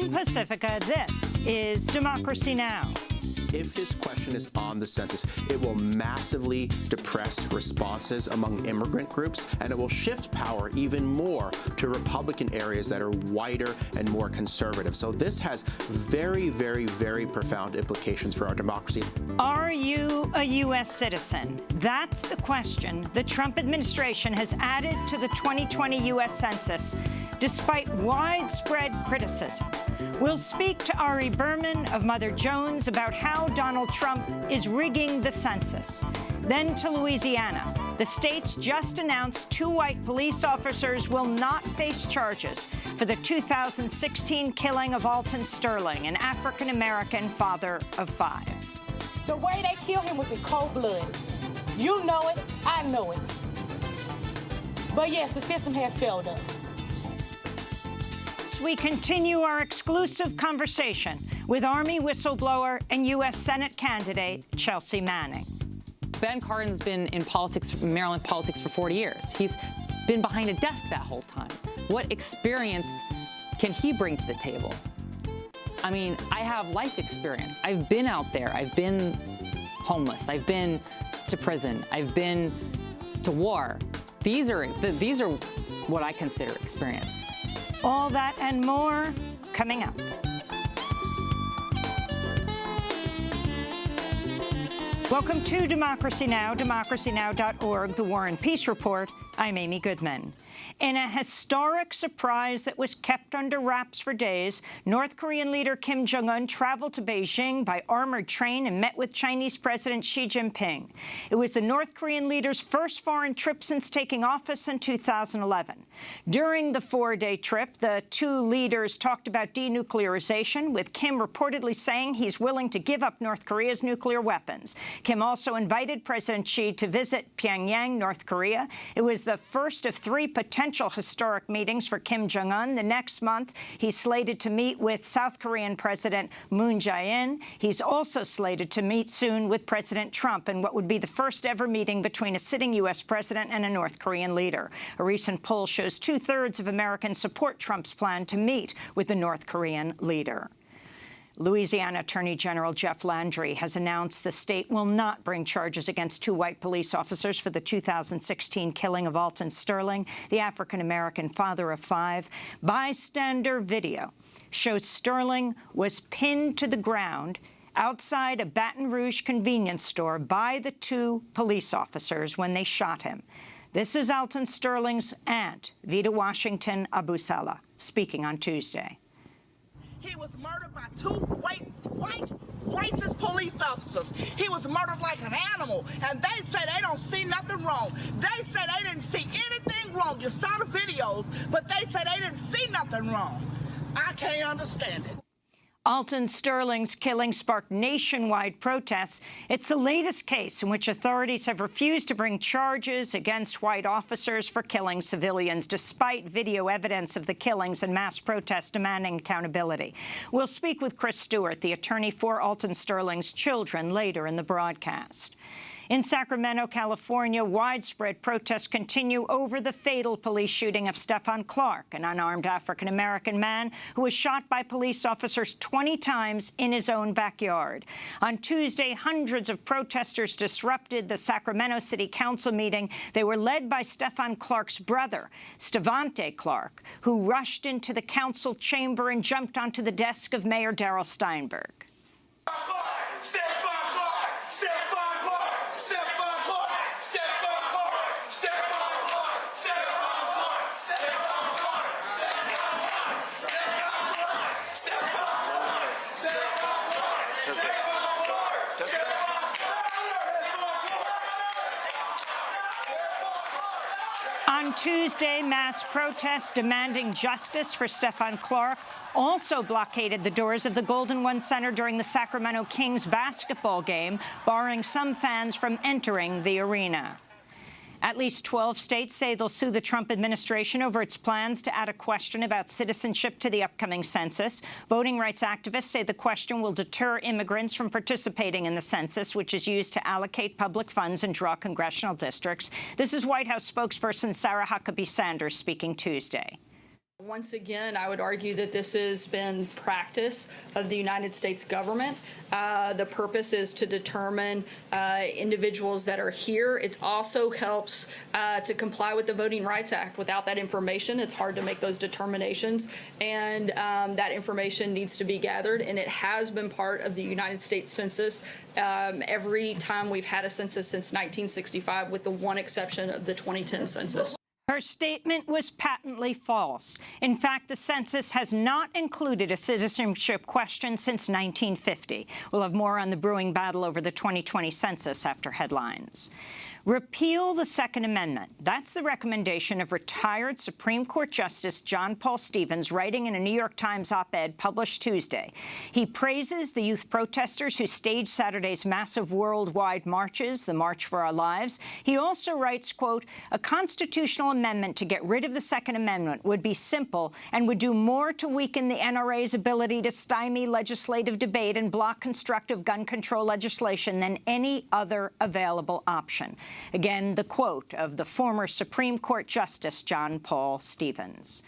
From Pacifica, this is Democracy Now! If his question is on the census, it will massively depress responses among immigrant groups, and it will shift power even more to Republican areas that are whiter and more conservative. So this has very, very, very profound implications for our democracy. Are you a U.S. citizen? That's the question the Trump administration has added to the 2020 U.S. Census, despite widespread criticism. We'll speak to Ari Berman of Mother Jones about how Donald Trump is rigging the census. Then to Louisiana. The state's just announced 2 white police officers will not face charges for the 2016 killing of Alton Sterling, an African-American father of 5. The way they killed him was in cold blood. You know it, I know it. But yes, the system has failed us. We continue our exclusive conversation with Army whistleblower and U.S. Senate candidate Chelsea Manning. Ben Cardin's been in politics, Maryland politics, for 40 years. He's been behind a desk that whole time. What experience can he bring to the table? I mean, I have life experience. I've been out there. I've been homeless. I've been to prison. I've been to war. These are what I consider experience. All that and more coming up. Welcome to Democracy Now!, democracynow.org, The War and Peace Report. I'm Amy Goodman. In a historic surprise that was kept under wraps for days, North Korean leader Kim Jong-un traveled to Beijing by armored train and met with Chinese President Xi Jinping. It was the North Korean leader's first foreign trip since taking office in 2011. During the 4-day trip, the 2 leaders talked about denuclearization, with Kim reportedly saying he's willing to give up North Korea's nuclear weapons. Kim also invited President Xi to visit Pyongyang, North Korea. It was the first of 3 potential historic meetings for Kim Jong-un. The next month, he's slated to meet with South Korean President Moon Jae-in. He's also slated to meet soon with President Trump in what would be the first ever meeting between a sitting U.S. president and a North Korean leader. A recent poll shows 2/3 of Americans support Trump's plan to meet with the North Korean leader. Louisiana Attorney General Jeff Landry has announced the state will not bring charges against 2 white police officers for the 2016 killing of Alton Sterling, the African-American father of 5. Bystander video shows Sterling was pinned to the ground outside a Baton Rouge convenience store by the 2 police officers when they shot him. This is Alton Sterling's aunt, Vita Washington Abusela, speaking on Tuesday. He was murdered by 2 white racist police officers. He was murdered like an animal, and they say they don't see nothing wrong. They say they didn't see anything wrong. You saw the videos, but they say they didn't see nothing wrong. I can't understand it. Alton Sterling's killing sparked nationwide protests. It's the latest case in which authorities have refused to bring charges against white officers for killing civilians, despite video evidence of the killings and mass protests demanding accountability. We'll speak with Chris Stewart, the attorney for Alton Sterling's children, later in the broadcast. In Sacramento, California, widespread protests continue over the fatal police shooting of Stephon Clark, an unarmed African-American man who was shot by police officers 20 times in his own backyard. On Tuesday, hundreds of protesters disrupted the Sacramento City Council meeting. They were led by Stephon Clark's brother, Stevante Clark, who rushed into the council chamber and jumped onto the desk of Mayor Darrell Steinberg. On Tuesday, mass protests demanding justice for Stephon Clark also blockaded the doors of the Golden One Center during the Sacramento Kings basketball game, barring some fans from entering the arena. At least 12 states say they'll sue the Trump administration over its plans to add a question about citizenship to the upcoming census. Voting rights activists say the question will deter immigrants from participating in the census, which is used to allocate public funds and draw congressional districts. This is White House spokesperson Sarah Huckabee Sanders speaking Tuesday. Once again, I would argue that this has been practice of the United States government. The purpose is to determine individuals that are here. It also helps to comply with the Voting Rights Act. Without that information, it's hard to make those determinations, and that information needs to be gathered, and it has been part of the United States Census every time we've had a census since 1965, with the one exception of the 2010 census. Her statement was patently false. In fact, the census has not included a citizenship question since 1950. We'll have more on the brewing battle over the 2020 census after headlines. Repeal the Second Amendment. That's the recommendation of retired Supreme Court Justice John Paul Stevens, writing in a New York Times op-ed published Tuesday. He praises the youth protesters who staged Saturday's massive worldwide marches, the March for Our Lives. He also writes, quote, "A constitutional amendment to get rid of the Second Amendment would be simple and would do more to weaken the NRA's ability to stymie legislative debate and block constructive gun control legislation than any other available option." Again, the quote of the former Supreme Court Justice John Paul Stevens.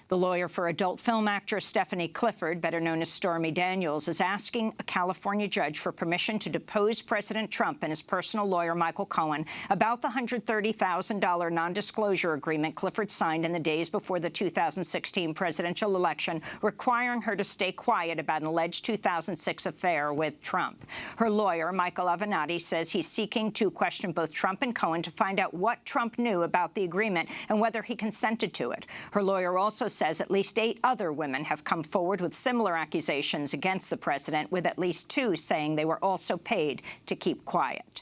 The lawyer for adult film actress Stephanie Clifford, better known as Stormy Daniels, is asking a California judge for permission to depose President Trump and his personal lawyer, Michael Cohen, about the $130,000 non-disclosure agreement Clifford signed in the days before the 2016 presidential election, requiring her to stay quiet about an alleged 2006 affair with Trump. Her lawyer, Michael Avenatti, says he's seeking to question both Trump and Cohen to find out what Trump knew about the agreement and whether he consented to it. Her lawyer also says at least 8 other women have come forward with similar accusations against the president, with at least 2 saying they were also paid to keep quiet.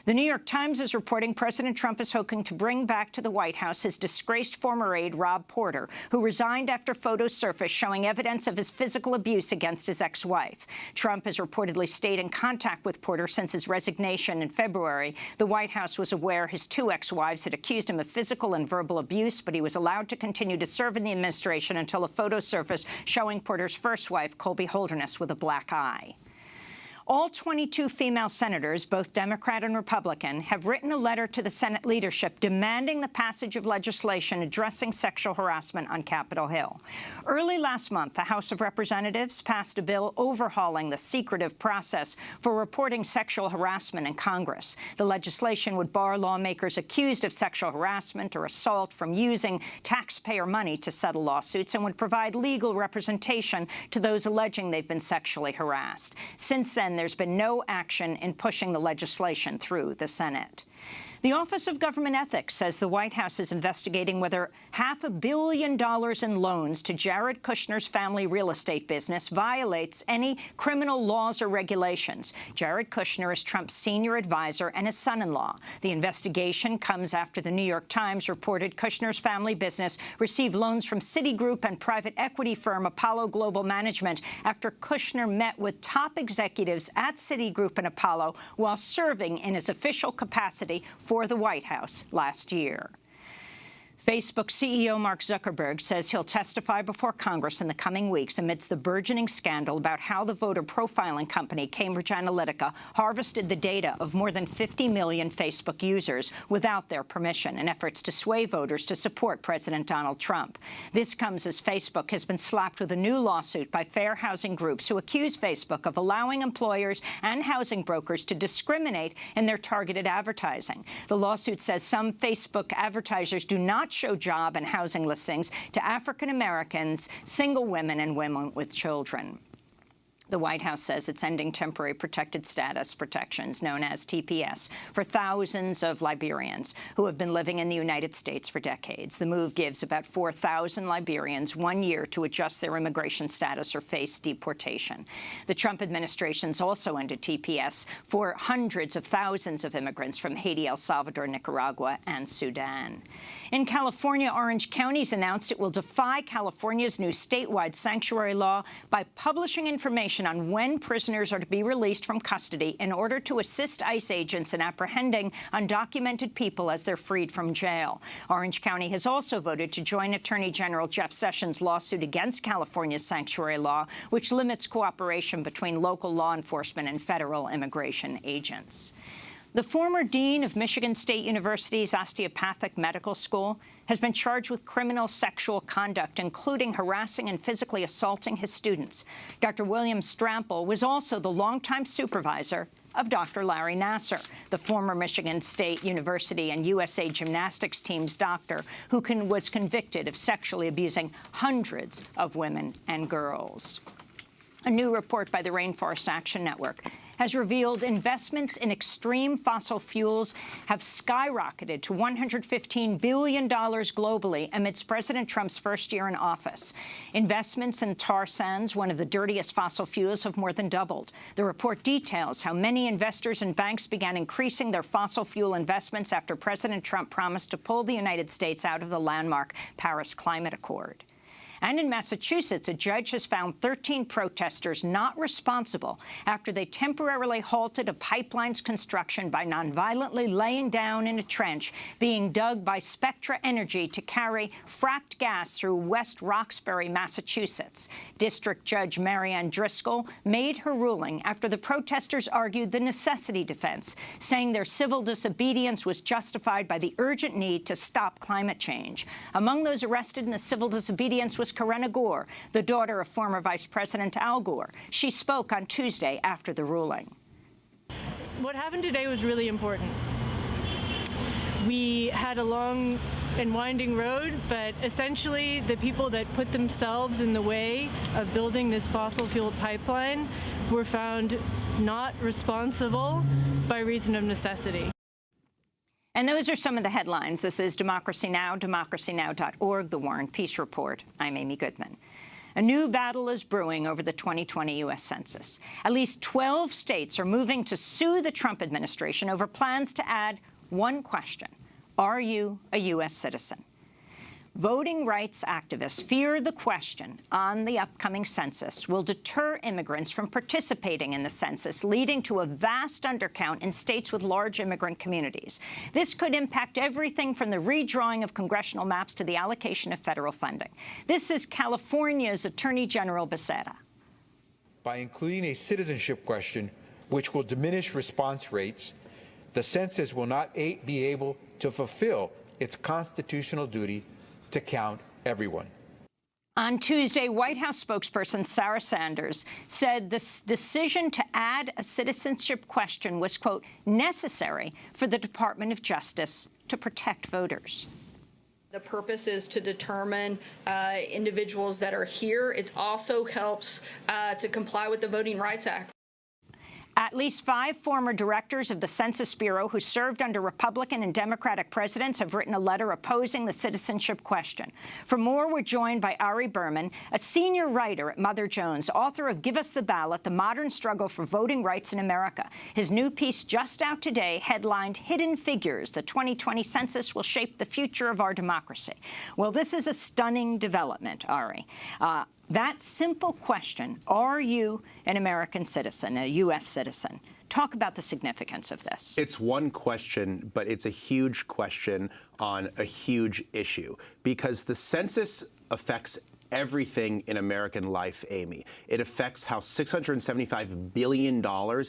The New York Times is reporting President Trump is hoping to bring back to the White House his disgraced former aide, Rob Porter, who resigned after photos surfaced showing evidence of his physical abuse against his ex-wife. Trump has reportedly stayed in contact with Porter since his resignation in February. The White House was aware his 2 ex-wives had accused him of physical and verbal abuse, but he was allowed to continue to serve in the administration until a photo surfaced showing Porter's first wife, Colby Holderness, with a black eye. All 22 female senators, both Democrat and Republican, have written a letter to the Senate leadership demanding the passage of legislation addressing sexual harassment on Capitol Hill. Early last month, the House of Representatives passed a bill overhauling the secretive process for reporting sexual harassment in Congress. The legislation would bar lawmakers accused of sexual harassment or assault from using taxpayer money to settle lawsuits and would provide legal representation to those alleging they've been sexually harassed. Since then, there's been no action in pushing the legislation through the Senate. The Office of Government Ethics says the White House is investigating whether $500 million in loans to Jared Kushner's family real estate business violates any criminal laws or regulations. Jared Kushner is Trump's senior advisor and his son-in-law. The investigation comes after the New York Times reported Kushner's family business received loans from Citigroup and private equity firm Apollo Global Management after Kushner met with top executives at Citigroup and Apollo while serving in his official capacity for the White House last year. Facebook CEO Mark Zuckerberg says he'll testify before Congress in the coming weeks amidst the burgeoning scandal about how the voter profiling company Cambridge Analytica harvested the data of more than 50 million Facebook users without their permission in efforts to sway voters to support President Donald Trump. This comes as Facebook has been slapped with a new lawsuit by fair housing groups who accuse Facebook of allowing employers and housing brokers to discriminate in their targeted advertising. The lawsuit says some Facebook advertisers do not show job and housing listings to African Americans, single women, and women with children. The White House says it's ending temporary protected status protections, known as TPS, for thousands of Liberians who have been living in the United States for decades. The move gives about 4,000 Liberians 1 year to adjust their immigration status or face deportation. The Trump administration's also ended TPS for hundreds of thousands of immigrants from Haiti, El Salvador, Nicaragua, and Sudan. In California, Orange County's announced it will defy California's new statewide sanctuary law by publishing information on when prisoners are to be released from custody in order to assist ICE agents in apprehending undocumented people as they're freed from jail. Orange County has also voted to join Attorney General Jeff Sessions' lawsuit against California's sanctuary law, which limits cooperation between local law enforcement and federal immigration agents. The former dean of Michigan State University's Osteopathic Medical School has been charged with criminal sexual conduct, including harassing and physically assaulting his students. Dr. William Strample was also the longtime supervisor of Dr. Larry Nassar, the former Michigan State University and USA Gymnastics team's doctor who was convicted of sexually abusing hundreds of women and girls. A new report by the Rainforest Action Network has revealed investments in extreme fossil fuels have skyrocketed to $115 billion globally amidst President Trump's first year in office. Investments in tar sands, one of the dirtiest fossil fuels, have more than doubled. The report details how many investors and banks began increasing their fossil fuel investments after President Trump promised to pull the United States out of the landmark Paris Climate Accord. And in Massachusetts, a judge has found 13 protesters not responsible after they temporarily halted a pipeline's construction by nonviolently laying down in a trench being dug by Spectra Energy to carry fracked gas through West Roxbury, Massachusetts. District Judge Marianne Driscoll made her ruling after the protesters argued the necessity defense, saying their civil disobedience was justified by the urgent need to stop climate change. Among those arrested in the civil disobedience was Karenna Gore, the daughter of former Vice President Al Gore. She spoke on Tuesday after the ruling. What happened today was really important. We had a long and winding road, but essentially the people that put themselves in the way of building this fossil fuel pipeline were found not responsible by reason of necessity. And those are some of the headlines. This is Democracy Now!, democracynow.org, The War and Peace Report. I'm Amy Goodman. A new battle is brewing over the 2020 U.S. Census. At least 12 states are moving to sue the Trump administration over plans to add one question: are you a U.S. citizen? Voting rights activists fear the question on the upcoming census will deter immigrants from participating in the census, leading to a vast undercount in states with large immigrant communities. This could impact everything from the redrawing of congressional maps to the allocation of federal funding. This is California's Attorney General Becerra. By including a citizenship question, which will diminish response rates, the census will not be able to fulfill its constitutional duty to count everyone. On Tuesday, White House spokesperson Sarah Sanders said this decision to add a citizenship question was, quote, necessary for the Department of Justice to protect voters. The purpose is to determine individuals that are here. It also helps to comply with the Voting Rights Act. At least 5 former directors of the Census Bureau who served under Republican and Democratic presidents have written a letter opposing the citizenship question. For more, we're joined by Ari Berman, a senior writer at Mother Jones, author of Give Us the Ballot, The Modern Struggle for Voting Rights in America. His new piece just out today, headlined Hidden Figures: The 2020 Census Will Shape the Future of Our Democracy. Well, this is a stunning development, Ari. That simple question, are you an American citizen, a U.S. citizen? Talk about the significance of this. It's one question, but it's a huge question on a huge issue, because the census affects everything in American life, Amy. It affects how $675 billion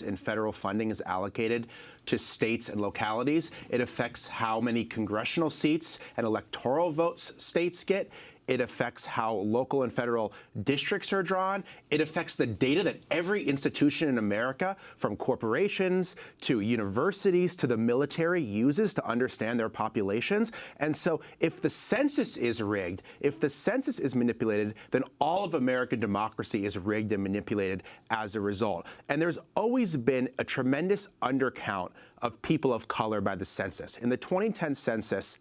in federal funding is allocated to states and localities. It affects how many congressional seats and electoral votes states get. It affects how local and federal districts are drawn. It affects the data that every institution in America, from corporations to universities to the military, uses to understand their populations. And so if the census is rigged, if the census is manipulated, then all of American democracy is rigged and manipulated as a result. And there's always been a tremendous undercount of people of color by the census. In the 2010 census,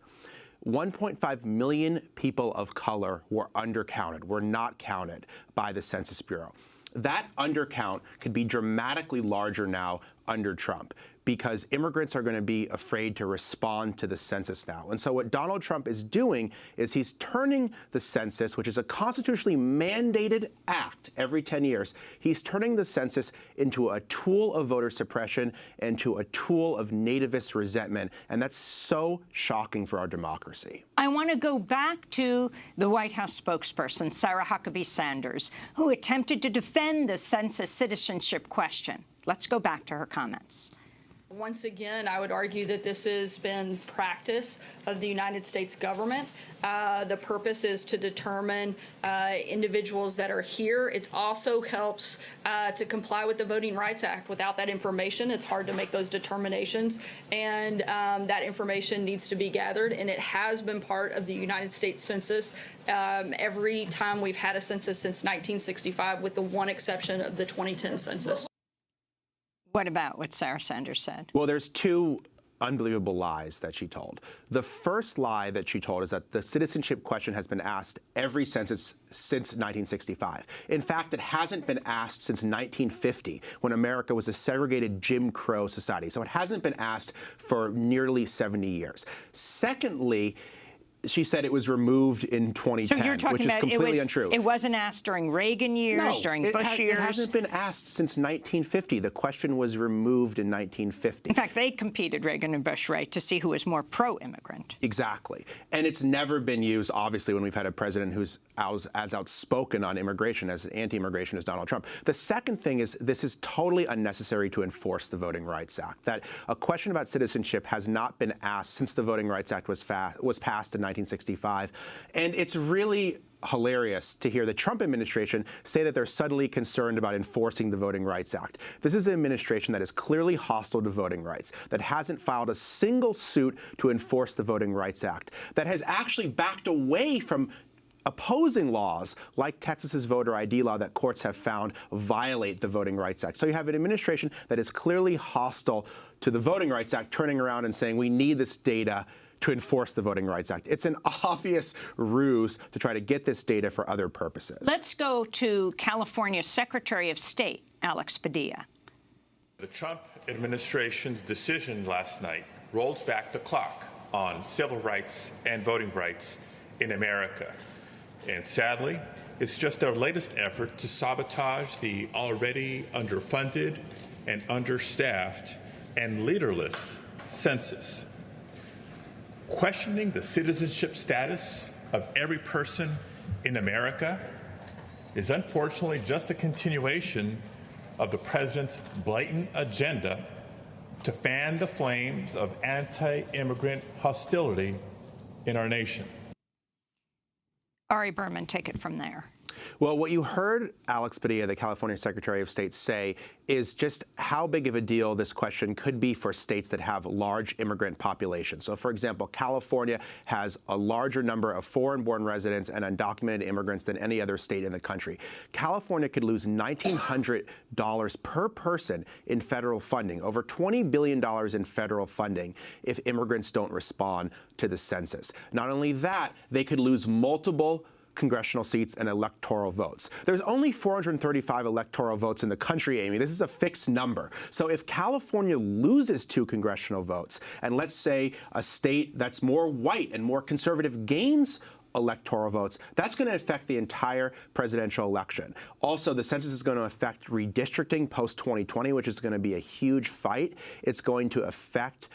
1.5 million people of color were undercounted, were not counted by the Census Bureau. That undercount could be dramatically larger now under Trump, because immigrants are going to be afraid to respond to the census now. And so what Donald Trump is doing is he's turning the census, which is a constitutionally mandated act every 10 years, he's turning the census into a tool of voter suppression, into a tool of nativist resentment. And that's so shocking for our democracy. I want to go back to the White House spokesperson, Sarah Huckabee Sanders, who attempted to defend the census citizenship question. Let's go back to her comments. Once again, I would argue that this has been practice of the United States government. The purpose is to determine individuals that are here. It also helps to comply with the Voting Rights Act. Without that information, it's hard to make those determinations, and that information needs to be gathered, and it has been part of the United States Census every time we've had a census since 1965, with the one exception of the 2010 census. What about what Sarah Sanders said? Well, there's two unbelievable lies that she told. The first lie that she told is that the citizenship question has been asked every census since 1965. In fact, it hasn't been asked since 1950, when America was a segregated Jim Crow society. So it hasn't been asked for nearly 70 years. Secondly, she said it was removed in 2010, so you're talking which is about completely untrue. It wasn't asked during Reagan years, during Bush years? It hasn't been asked since 1950. The question was removed in 1950. In fact, they competed, Reagan and Bush, right, to see who was more pro-immigrant. Exactly. And it's never been used, obviously, when we've had a president who's as outspoken on immigration, as anti-immigration as Donald Trump. The second thing is this is totally unnecessary to enforce the Voting Rights Act. That a question about citizenship has not been asked since the Voting Rights Act was passed in 1965. And it's really hilarious to hear the Trump administration say that they're suddenly concerned about enforcing the Voting Rights Act. This is an administration that is clearly hostile to voting rights, that hasn't filed a single suit to enforce the Voting Rights Act, that has actually backed away from opposing laws like Texas's voter ID law that courts have found violate the Voting Rights Act. So you have an administration that is clearly hostile to the Voting Rights Act, turning around and saying we need this data to enforce the Voting Rights Act. It's an obvious ruse to try to get this data for other purposes. Let's go to California Secretary of State, Alex Padilla. The Trump administration's decision last night rolls back the clock on civil rights and voting rights in America. And sadly, it's just their latest effort to sabotage the already underfunded and understaffed and leaderless census. Questioning the citizenship status of every person in America is unfortunately just a continuation of the president's blatant agenda to fan the flames of anti-immigrant hostility in our nation. Ari Berman, take it from there. Well, what you heard Alex Padilla, the California Secretary of State, say is just how big of a deal this question could be for states that have large immigrant populations. So, for example, California has a larger number of foreign-born residents and undocumented immigrants than any other state in the country. California could lose $1,900 per person in federal funding, over $20 billion in federal funding, if immigrants don't respond to the census. Not only that, they could lose multiple congressional seats and electoral votes. There's only 435 electoral votes in the country, Amy. This is a fixed number. So if California loses 2 congressional votes, and let's say a state that's more white and more conservative gains electoral votes, that's going to affect the entire presidential election. Also, the census is going to affect redistricting post-2020, which is going to be a huge fight. It's going to affect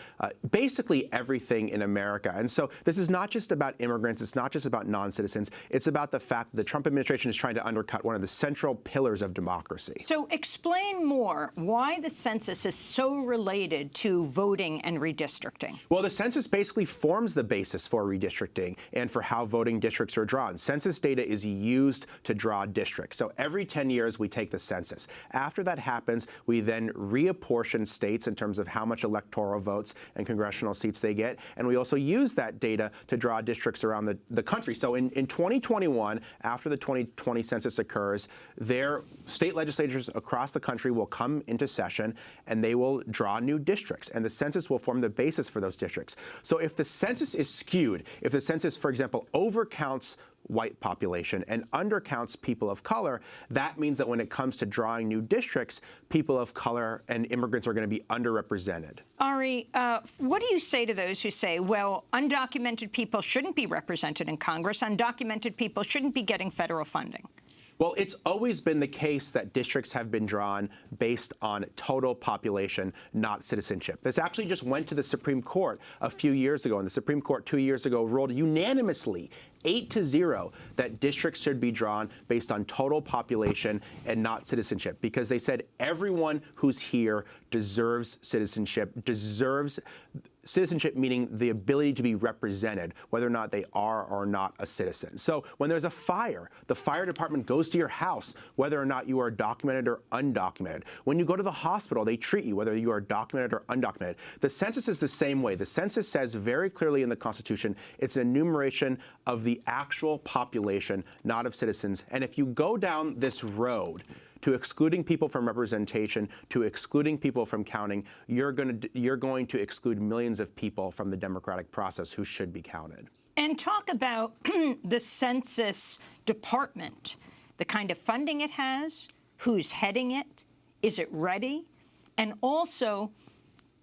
basically everything in America. And so this is not just about immigrants. It's not just about non-citizens. It's about the fact that the Trump administration is trying to undercut one of the central pillars of democracy. So explain more why the census is so related to voting and redistricting. Well, the census basically forms the basis for redistricting and for how voting districts are drawn. Census data is used to draw districts. So every 10 years, we take the census. After that happens, we then reapportion states in terms of how much electoral votes and congressional seats they get. And we also use that data to draw districts around the country. So in 2021, after the 2020 census occurs, their state legislatures across the country will come into session and they will draw new districts. And the census will form the basis for those districts. So if the census is skewed, if the census, for example, overcounts white population and undercounts people of color, that means that when it comes to drawing new districts, people of color and immigrants are going to be underrepresented. Ari, what do you say to those who say, well, undocumented people shouldn't be represented in Congress, undocumented people shouldn't be getting federal funding? Well, it's always been the case that districts have been drawn based on total population, not citizenship. This actually just went to the Supreme Court a few years ago, and the Supreme Court 2 years ago ruled unanimously 8-0 that districts should be drawn based on total population and not citizenship, because they said everyone who's here deserves citizenship, meaning the ability to be represented, whether or not they are or not a citizen. So when there's a fire, the fire department goes to your house, whether or not you are documented or undocumented. When you go to the hospital, they treat you, whether you are documented or undocumented. The census is the same way. The census says very clearly in the Constitution, it's an enumeration of the actual population, not of citizens. And if you go down this road to excluding people from representation, to excluding people from counting, you're going to exclude millions of people from the democratic process who should be counted. And talk about the Census Department, the kind of funding it has, who's heading it, is it ready, and also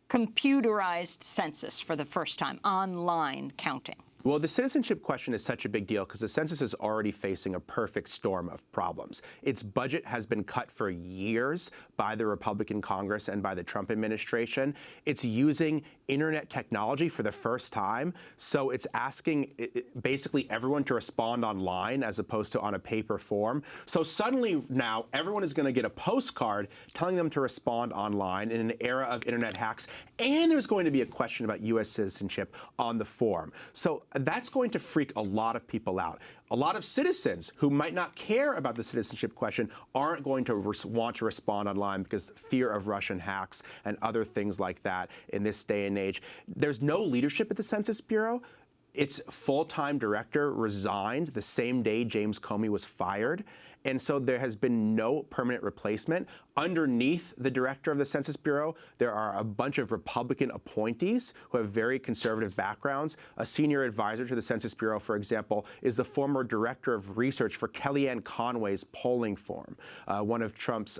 computerized census for the first time, online counting. Well, the citizenship question is such a big deal because the census is already facing a perfect storm of problems. Its budget has been cut for years by the Republican Congress and by the Trump administration. It's using internet technology for the first time, so it's asking basically everyone to respond online as opposed to on a paper form. So suddenly now everyone is going to get a postcard telling them to respond online in an era of internet hacks, and there's going to be a question about U.S. citizenship on the form. So that's going to freak a lot of people out. A lot of citizens who might not care about the citizenship question aren't going to want to respond online because fear of Russian hacks and other things like that in this day and age. There's no leadership at the Census Bureau. Its full-time director resigned the same day James Comey was fired. And so there has been no permanent replacement. Underneath the director of the Census Bureau, there are a bunch of Republican appointees who have very conservative backgrounds. A senior advisor to the Census Bureau, for example, is the former director of research for Kellyanne Conway's polling firm, one of Trump's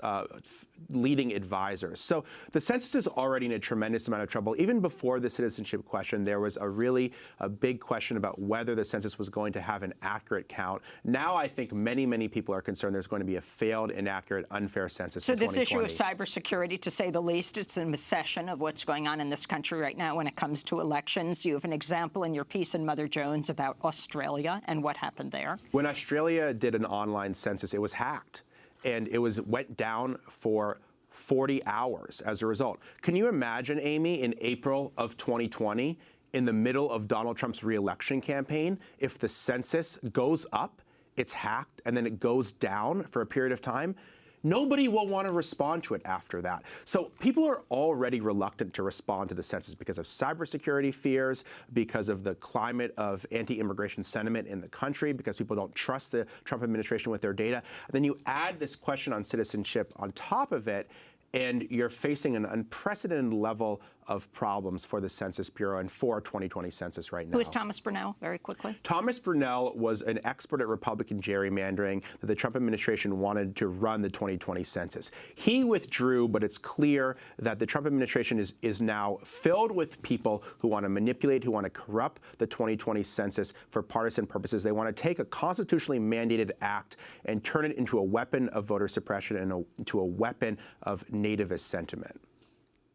leading advisors. So the census is already in a tremendous amount of trouble. Even before the citizenship question, there was a big question about whether the census was going to have an accurate count. Now I think many, many people are concerned there's going to be a failed, inaccurate, unfair census. So this issue of cybersecurity, to say the least, it's an obsession of what's going on in this country right now when it comes to elections. You have an example in your piece in Mother Jones about Australia and what happened there. When Australia did an online census, it was hacked, and it went down for 40 hours as a result. Can you imagine, Amy, in April of 2020, in the middle of Donald Trump's re-election campaign, if the census goes up, it's hacked, and then it goes down for a period of time? Nobody will want to respond to it after that. So people are already reluctant to respond to the census because of cybersecurity fears, because of the climate of anti-immigration sentiment in the country, because people don't trust the Trump administration with their data. And then you add this question on citizenship on top of it, and you're facing an unprecedented level of problems for the Census Bureau and for our 2020 census right now. Who is Thomas Brunell, very quickly? Thomas Brunell was an expert at Republican gerrymandering that the Trump administration wanted to run the 2020 census. He withdrew, but it's clear that the Trump administration is now filled with people who want to manipulate, who want to corrupt the 2020 census for partisan purposes. They want to take a constitutionally mandated act and turn it into a weapon of voter suppression and into a weapon of nativist sentiment.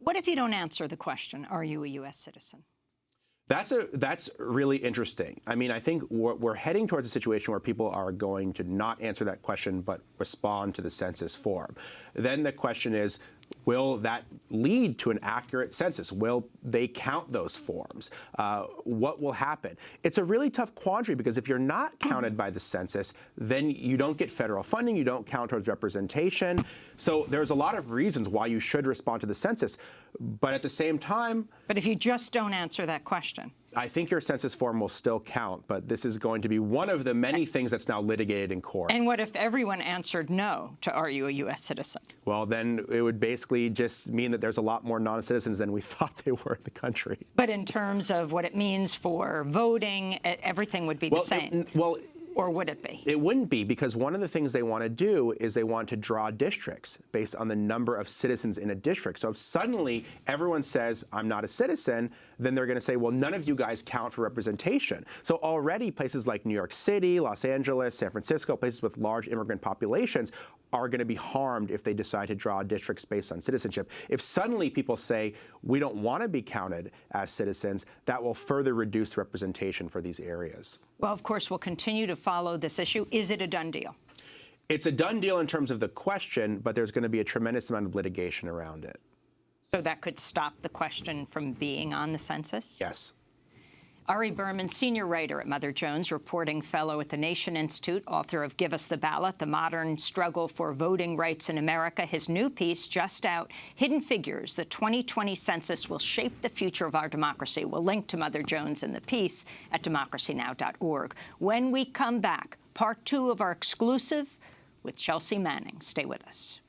What if you don't answer the question, are you a U.S. citizen? That's really interesting. I mean, I think we're heading towards a situation where people are going to not answer that question but respond to the census form. Then the question is, will that lead to an accurate census? Will they count those forms? What will happen? It's a really tough quandary because if you're not counted by the census, then you don't get federal funding, you don't count towards representation. So there's a lot of reasons why you should respond to the census. But at the same time... But if you just don't answer that question? I think your census form will still count, but this is going to be one of the many things that's now litigated in court. And what if everyone answered no to are you a U.S. citizen? Well, then it would basically just mean that there's a lot more non-citizens than we thought they were in the country. But in terms of what it means for voting, everything would be the same. Or would it be? It wouldn't be, because one of the things they want to do is they want to draw districts based on the number of citizens in a district. So if suddenly everyone says, I'm not a citizen, then they're going to say, well, none of you guys count for representation. So already places like New York City, Los Angeles, San Francisco, places with large immigrant populations, are going to be harmed if they decide to draw districts based on citizenship. If suddenly people say, we don't want to be counted as citizens, that will further reduce representation for these areas. Well, of course, we'll continue to follow this issue. Is it a done deal? It's a done deal in terms of the question, but there's going to be a tremendous amount of litigation around it. So that could stop the question from being on the census? Yes. Ari Berman, senior writer at Mother Jones, reporting fellow at the Nation Institute, author of Give Us the Ballot, The Modern Struggle for Voting Rights in America. His new piece, just out, Hidden Figures, the 2020 Census Will Shape the Future of Our Democracy. We'll link to Mother Jones in the piece at democracynow.org. When we come back, part 2 of our exclusive with Chelsea Manning. Stay with us.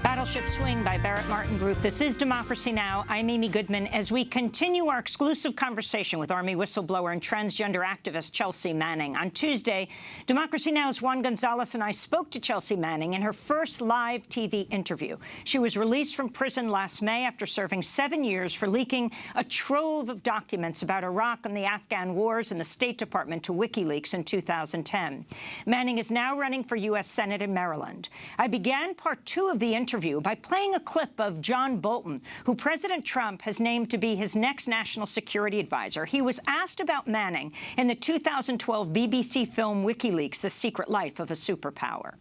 Battleship Swing by Barrett Martin Group. This is Democracy Now! I'm Amy Goodman. As we continue our exclusive conversation with Army whistleblower and transgender activist Chelsea Manning. On Tuesday, Democracy Now!'s Juan Gonzalez and I spoke to Chelsea Manning in her first live TV interview. She was released from prison last May after serving 7 years for leaking a trove of documents about Iraq and the Afghan wars in the State Department to WikiLeaks in 2010. Manning is now running for U.S. Senate in Maryland. I began part 2 of the interview by playing a clip of John Bolton, who President Trump has named to be his next national security advisor. He was asked about Manning in the 2012 BBC film WikiLeaks, The Secret Life of a Superpower.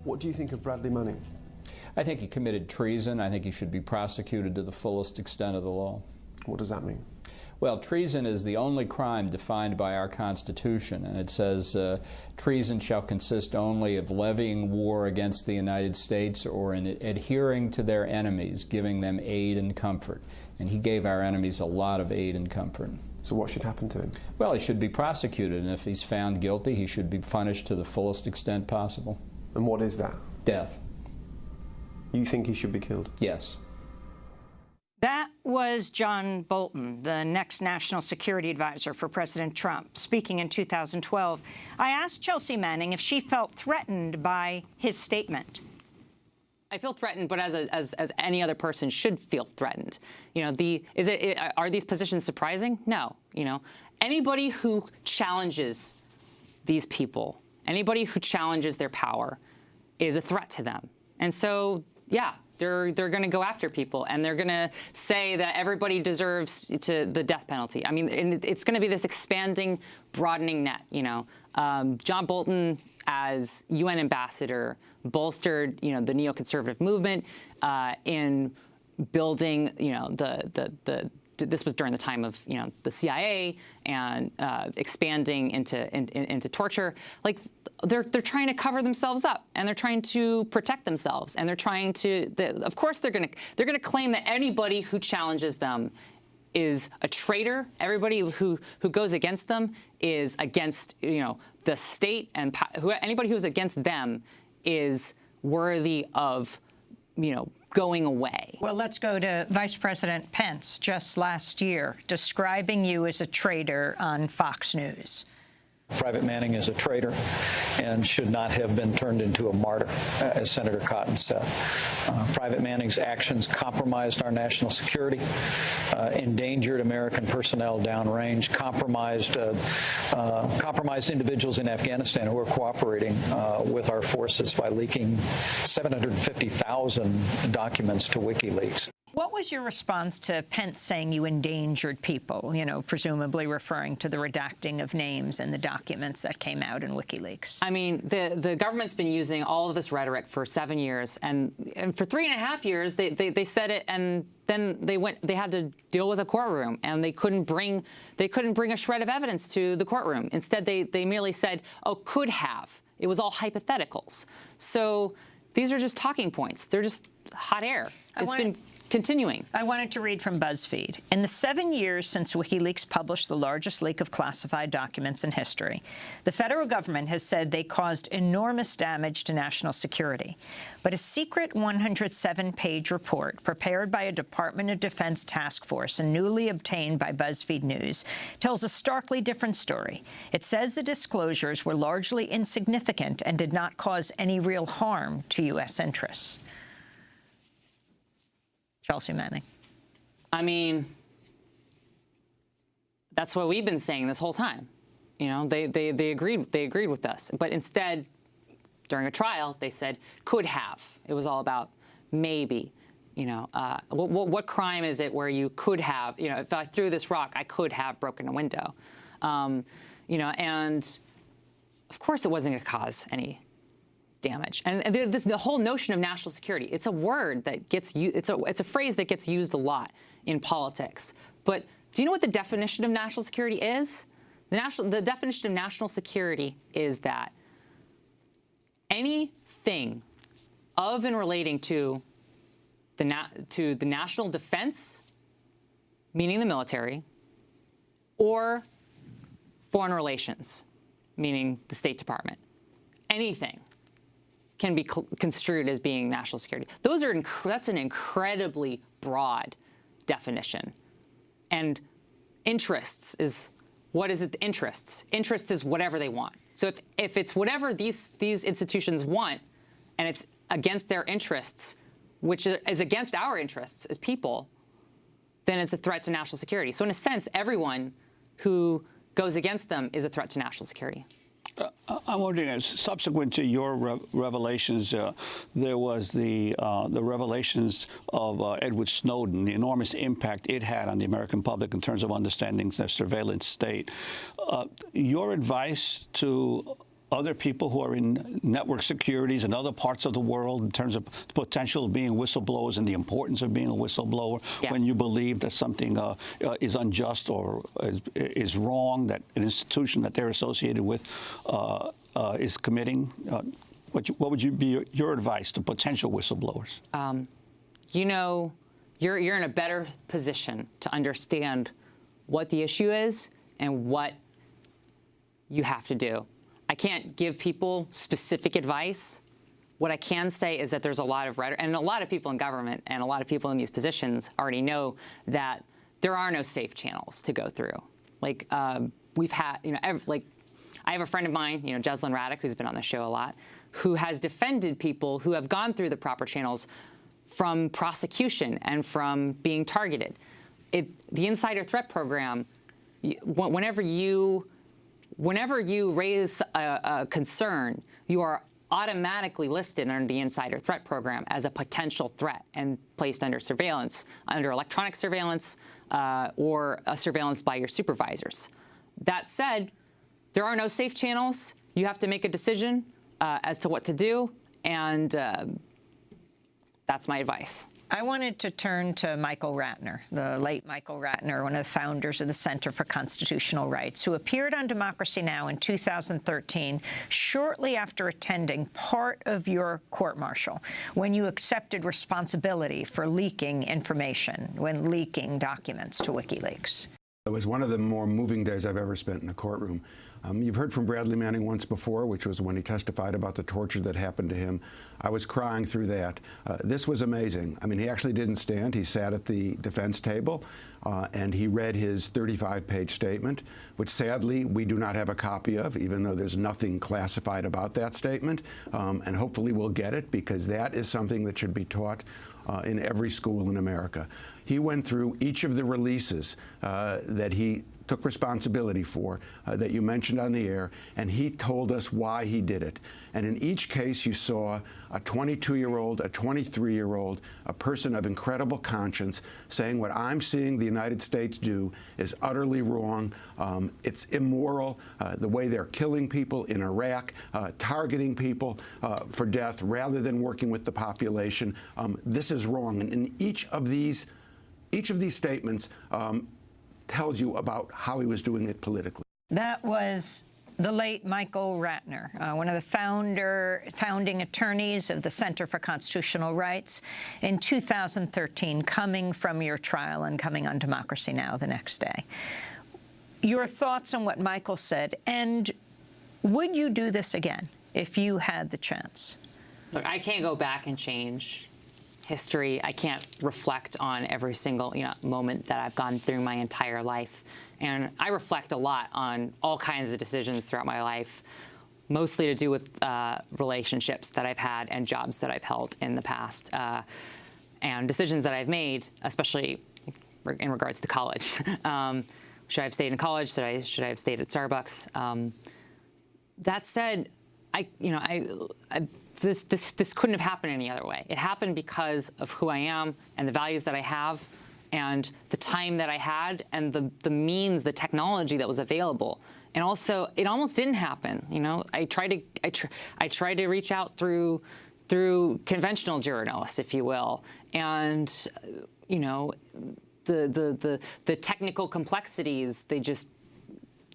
What do you think of Bradley Manning? I think he committed treason. I think he should be prosecuted to the fullest extent of the law. What does that mean? Well, treason is the only crime defined by our Constitution, and it says treason shall consist only of levying war against the United States or in adhering to their enemies, giving them aid and comfort. And he gave our enemies a lot of aid and comfort. So what should happen to him? Well, he should be prosecuted, and if he's found guilty, he should be punished to the fullest extent possible. And what is that? Death. You think he should be killed? Yes. That was John Bolton, the next national security advisor for President Trump, speaking in 2012. I asked Chelsea Manning if she felt threatened by his statement. I feel threatened, but as any other person should feel threatened. You know, are these positions surprising? No. You know, anybody who challenges these people, anybody who challenges their power, is a threat to them. And so, yeah. They're going to go after people, and they're going to say that everybody deserves the death penalty. I mean, it's going to be this expanding, broadening net. You know, John Bolton as UN ambassador bolstered, you know, the neoconservative movement in building, you know, this was during the time of, you know, the CIA and expanding into torture. Like, they're trying to cover themselves up, and they're trying to protect themselves, and they're trying to. Of course, they're gonna claim that anybody who challenges them is a traitor. Everybody who goes against them is against, you know, the state, and anybody who's against them is worthy of, you know, going away. Well, let's go to Vice President Pence just last year, describing you as a traitor on Fox News. Private Manning is a traitor and should not have been turned into a martyr, as Senator Cotton said. Private Manning's actions compromised our national security, endangered American personnel downrange, compromised individuals in Afghanistan who are cooperating with our forces by leaking 750,000 documents to WikiLeaks. What was your response to Pence saying you endangered people, you know, presumably referring to the redacting of names in the documents that came out in WikiLeaks? I mean, the government's been using all of this rhetoric for 7 years, and for 3.5 years they said it, and then they had to deal with a courtroom, and they couldn't bring a shred of evidence to the courtroom. Instead, they merely said, "Oh, could have." It was all hypotheticals. So these are just talking points. They're just hot air. It's been continuing. I wanted to read from BuzzFeed. In the 7 years since WikiLeaks published the largest leak of classified documents in history, the federal government has said they caused enormous damage to national security. But a secret 107-page report prepared by a Department of Defense task force and newly obtained by BuzzFeed News tells a starkly different story. It says the disclosures were largely insignificant and did not cause any real harm to U.S. interests. Chelsea Manning. I mean, that's what we've been saying this whole time. You know, they agreed with us. But instead, during a trial, they said could have. It was all about maybe. You know, what crime is it where you could have? You know, if I threw this rock, I could have broken a window. You know, and of course, it wasn't going to cause any damage. And the whole notion of national security, it's a word that gets used, it's a phrase that gets used a lot in politics. But do you know what the definition of national security is? The definition of national security is that anything of and relating to the national defense, meaning the military, or foreign relations, meaning the State Department, anything can be construed as being national security. That's an incredibly broad definition. And interests is, what is it? Interests. Interests is whatever they want. So if it's whatever these institutions want, and it's against their interests, which is against our interests as people, then it's a threat to national security. So in a sense, everyone who goes against them is a threat to national security. I'm wondering, subsequent to your revelations, there was the revelations of Edward Snowden, the enormous impact it had on the American public in terms of understanding the surveillance state. Your advice to other people who are in network securities in other parts of the world in terms of the potential of being whistleblowers and the importance of being a whistleblower when you believe that something is unjust or is wrong, that an institution that they're associated with is committing. What would be your advice to potential whistleblowers? You know, you're in a better position to understand what the issue is and what you have to do. I can't give people specific advice. What I can say is that there's a lot of rhetoric, and a lot of people in government and a lot of people in these positions already know that there are no safe channels to go through. Like we've had, you know, I have a friend of mine, you know, Jesslyn Radick, who's been on the show a lot, who has defended people who have gone through the proper channels from prosecution and from being targeted. The Insider Threat Program, whenever you raise a concern, you are automatically listed under the Insider Threat Program as a potential threat and placed under surveillance, under electronic surveillance or a surveillance by your supervisors. That said, there are no safe channels. You have to make a decision as to what to do, and that's my advice. I wanted to turn to Michael Ratner, the late Michael Ratner, one of the founders of the Center for Constitutional Rights, who appeared on Democracy Now! In 2013, shortly after attending part of your court-martial, when you accepted responsibility for leaking information, when leaking documents to WikiLeaks. It was one of the more moving days I've ever spent in a courtroom. You've heard from Bradley Manning once before, which was when he testified about the torture that happened to him. I was crying through that. This was amazing. I mean, he actually didn't stand. He sat at the defense table, and he read his 35-page statement, which sadly we do not have a copy of, even though there's nothing classified about that statement. And hopefully we'll get it, because that is something that should be taught in every school in America. He went through each of the releases that he took responsibility for, that you mentioned on the air, and he told us why he did it. And in each case, you saw a 22-year-old, a 23-year-old, a person of incredible conscience saying what I'm seeing the United States do is utterly wrong. It's immoral. The way they're killing people in Iraq, targeting people for death rather than working with the population. This is wrong. And in each of these statements tells you about how he was doing it politically. That was the late Michael Ratner, one of the founding attorneys of the Center for Constitutional Rights in 2013, coming from your trial and coming on Democracy Now! The next day. Your thoughts on what Michael said, and would you do this again if you had the chance? Look, I can't go back and change history. I can't reflect on every single moment that I've gone through my entire life. And I reflect a lot on all kinds of decisions throughout my life, mostly to do with relationships that I've had and jobs that I've held in the past, and decisions that I've made, especially in regards to college. Should I have stayed in college? Should I have stayed at Starbucks? That said, this couldn't have happened any other way. It happened because of who I am and the values that I have and the time that I had and the means, the technology that was available. And also, it almost didn't happen. I tried to reach out through conventional journalists, if you will, and the technical complexities, they just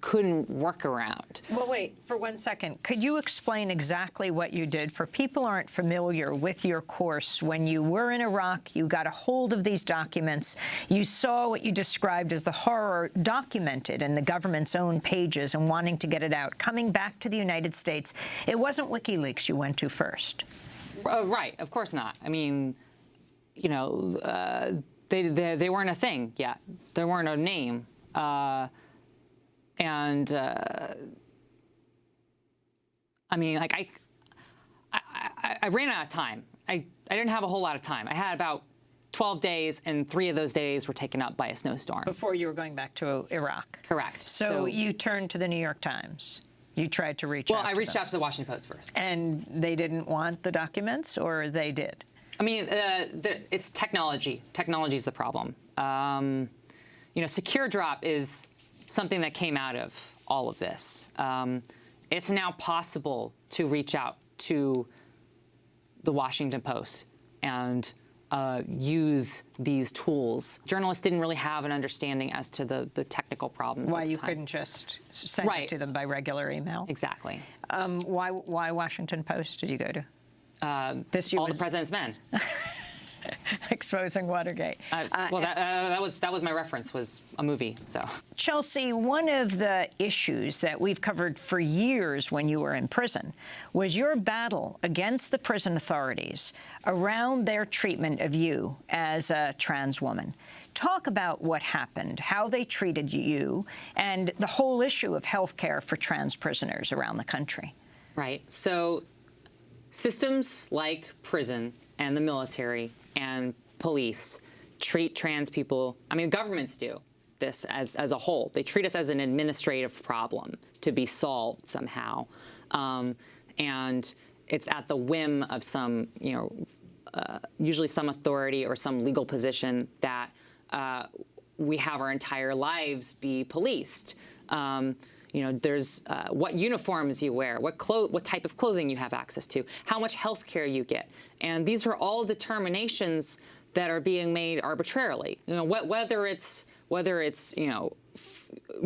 couldn't work around. Well, wait, for 1 second. Could you explain exactly what you did? For people who aren't familiar with your course, when you were in Iraq, you got a hold of these documents. You saw what you described as the horror documented in the government's own pages and wanting to get it out. Coming back to the United States, it wasn't WikiLeaks you went to first. Right, of course not. I mean, they weren't a thing yet. They weren't a name. And I mean, like I ran out of time. I didn't have a whole lot of time. I had about 12 days, and 3 of those days were taken up by a snowstorm. Before you were going back to Iraq. Correct. So you turned to the New York Times. You tried to reach out to them. Well, I reached out to the Washington Post first. And they didn't want the documents, or they did? I mean, it's technology. Technology is the problem. Secure Drop is something that came out of all of this. It's now possible to reach out to the Washington Post and use these tools. Journalists didn't really have an understanding as to the technical problems. Why you couldn't just send it to them by regular email? Exactly. Why Washington Post did you go to? The President's Men. Exposing Watergate. Well, that was my reference, was a movie. So, Chelsea, one of the issues that we've covered for years when you were in prison was your battle against the prison authorities around their treatment of you as a trans woman. Talk about what happened, how they treated you, and the whole issue of health care for trans prisoners around the country. Right. So systems like prison and the military and police treat trans people, I mean, governments do this as a whole. They treat us as an administrative problem to be solved somehow. And it's at the whim of some, usually some authority or some legal position that we have our entire lives be policed. There's what uniforms you wear, what type of clothing you have access to, how much health care you get. And these are all determinations that are being made arbitrarily. Whether it's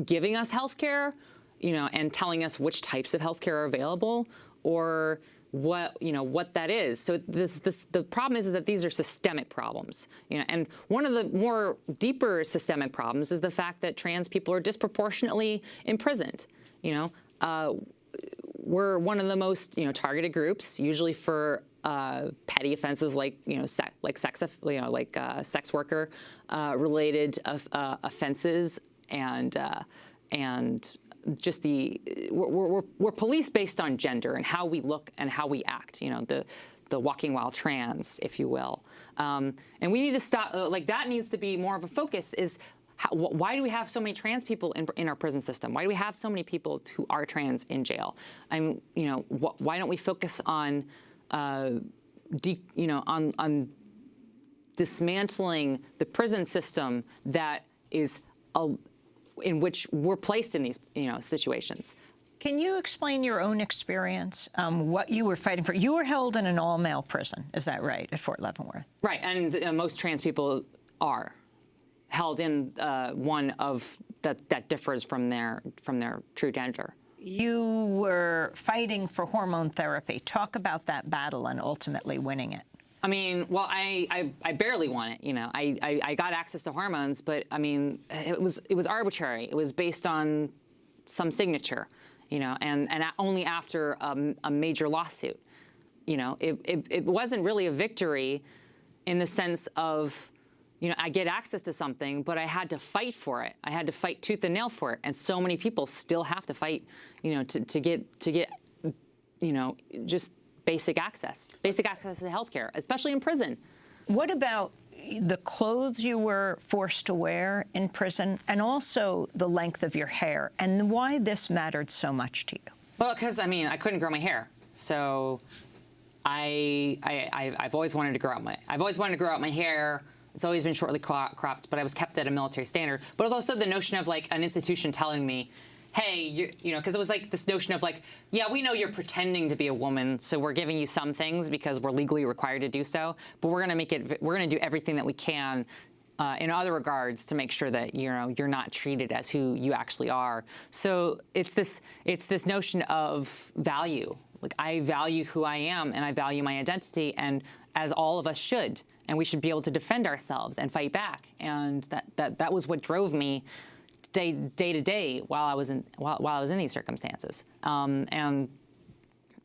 giving us health care, and telling us which types of health care are available, or what that is. So the problem is that these are systemic problems. And one of the more deeper systemic problems is the fact that trans people are disproportionately imprisoned. We're one of the most targeted groups, usually for petty offenses like sex worker related offenses and just we're policed based on gender and how we look and how we act. The walking while trans, if you will. And we need to stop. That needs to be more of a focus. Is why do we have so many trans people in our prison system? Why do we have so many people who are trans in jail? I mean, you know, why don't we focus on, on dismantling the prison system that is in which we're placed in these, situations? Can you explain your own experience, what you were fighting for? You were held in an all-male prison, is that right, at Fort Leavenworth? Right, and most trans people are held in one of that differs from their true gender. You were fighting for hormone therapy. Talk about that battle and ultimately winning it. I mean, well, I barely won it. I got access to hormones, but I mean, it was arbitrary. It was based on some signature, and only after a major lawsuit. It wasn't really a victory in the sense of, I get access to something, but I had to fight for it. I had to fight tooth and nail for it, and so many people still have to fight, to get, just basic access to healthcare, especially in prison. What about the clothes you were forced to wear in prison, and also the length of your hair, and why this mattered so much to you? Well, because, I mean, I couldn't grow my hair, so I've always wanted to grow out my hair. It's always been shortly cropped, but I was kept at a military standard. But it was also the notion of, like, an institution telling me, hey, because it was like this notion of, like, yeah, we know you're pretending to be a woman, so we're giving you some things because we're legally required to do so, but we're going to do everything that we can in other regards to make sure that, you're not treated as who you actually are. So it's this notion of value. Like, I value who I am, and I value my identity, and as all of us should, and we should be able to defend ourselves and fight back. And that was what drove me day to day while I was in these circumstances, and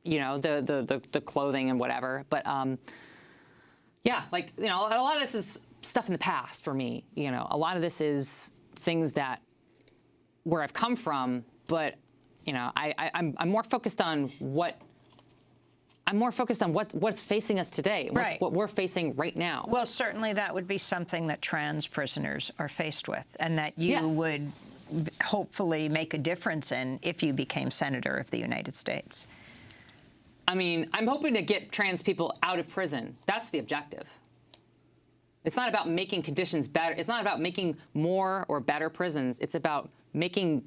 the clothing and whatever. But yeah, like, a lot of this is stuff in the past for me. A lot of this is things where I've come from, but I'm more focused on what's facing us today, what we're facing right now. Well, certainly that would be something that trans prisoners are faced with, and that you would hopefully make a difference in if you became Senator of the United States. I mean, I'm hoping to get trans people out of prison. That's the objective. It's not about making conditions better. It's not about making more or better prisons. It's about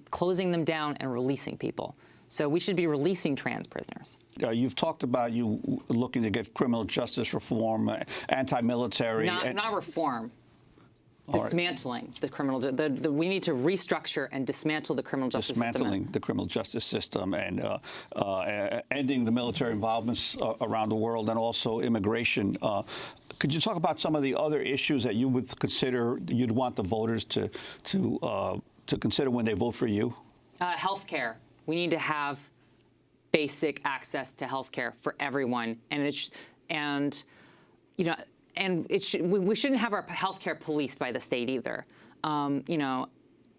closing them down and releasing people. So we should be releasing trans prisoners. You've talked about you looking to get criminal justice reform, anti-military. Not reform. Dismantling the criminal. We need to restructure and dismantle the criminal justice system. Dismantling the criminal justice system and ending the military involvements around the world, and also immigration. Could you talk about some of the other issues that you would consider you'd want the voters to consider when they vote for you? Healthcare. We need to have basic access to healthcare for everyone, and we shouldn't have our healthcare policed by the state either.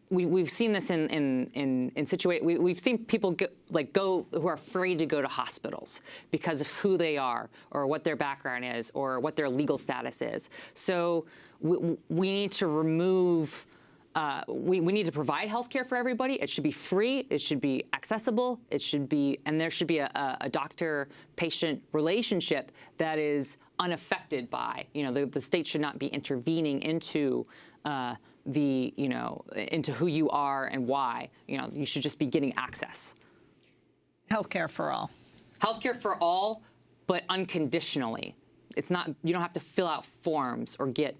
We've seen this in situations. We've seen people go who are afraid to go to hospitals because of who they are, or what their background is, or what their legal status is. So we need to remove. We need to provide health care for everybody. It should be free. It should be accessible. And there should be a doctor-patient relationship that is unaffected by, the state should not be intervening into into who you are and why. You should just be getting access. Healthcare for all. Healthcare for all, but unconditionally. It's not, you don't have to fill out forms or get,